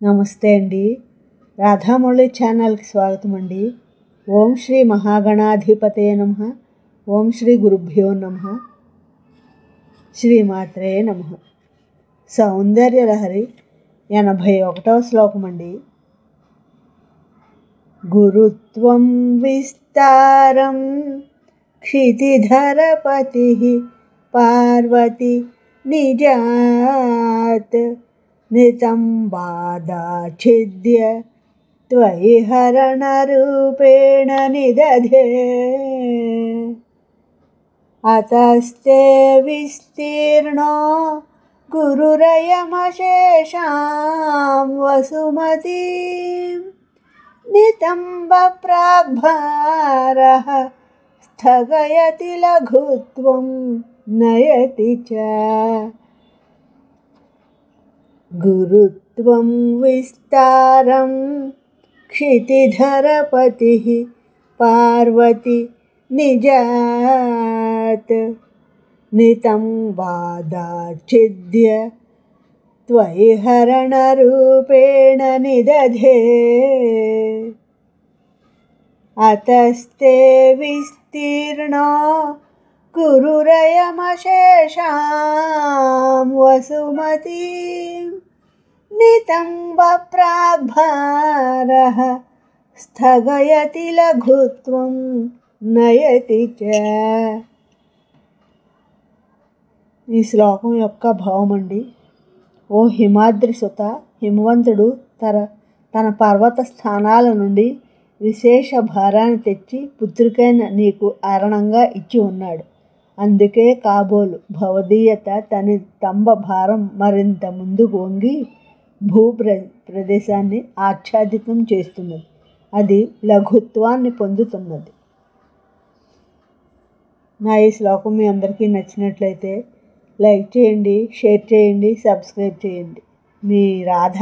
నమస్తే అండి. రాధామురళి ఛానల్కి స్వాగతం అండి. ఓం శ్రీ మహాగణాధిపతయ నమః. ఓం శ్రీ గురుభ్యో నమః. శ్రీమాత్రే నమః. సౌందర్యలహరి 81వ శ్లోకం అండి. గురుత్వం విస్తారం క్షితిధరపతి పార్వతి నిజాత్ నితంబాదాఛిద్య త్వయి హరణరూపేణ నిదధే అతస్తే విస్తీర్ణో గురురయమశేషాం వసుమతీం నితంబప్రాగ్భారః స్థగయతి లఘుత్వం నయతి చ. గురుత్వం విస్తారం క్షితిధరపతి పార్వతి నిజాత్ నితంబాదాఛిద్య త్వయి హరణరూపేణ నిదధే అతస్తే విస్తీర్ణో గురురయమశేషాం వసుమతీం నితంబప్రాగ్భారః స్థగయతి లఘుత్వం నయతి చ. ఈ శ్లోకం యొక్క భావం అండి. ఓ హిమాద్రి సుత, హిమవంతుడు తన పర్వత స్థానాల నుండి విశేష భారాన్ని తెచ్చి పుత్రికైన నీకు అరణంగా ఇచ్చి ఉన్నాడు. అందుకే కాబోలు భవదీయత తన తంబ భారం మరింత ముందుకు వంగి ప్రదేశాన్ని ఆచ్ఛాదితం చేస్తున్నది. అది లఘుత్వాన్ని పొందుతున్నది. నా ఈ శ్లోకం మీ అందరికీ నచ్చినట్లయితే లైక్ చేయండి, షేర్ చేయండి, సబ్స్క్రైబ్ చేయండి. మీ రాధ.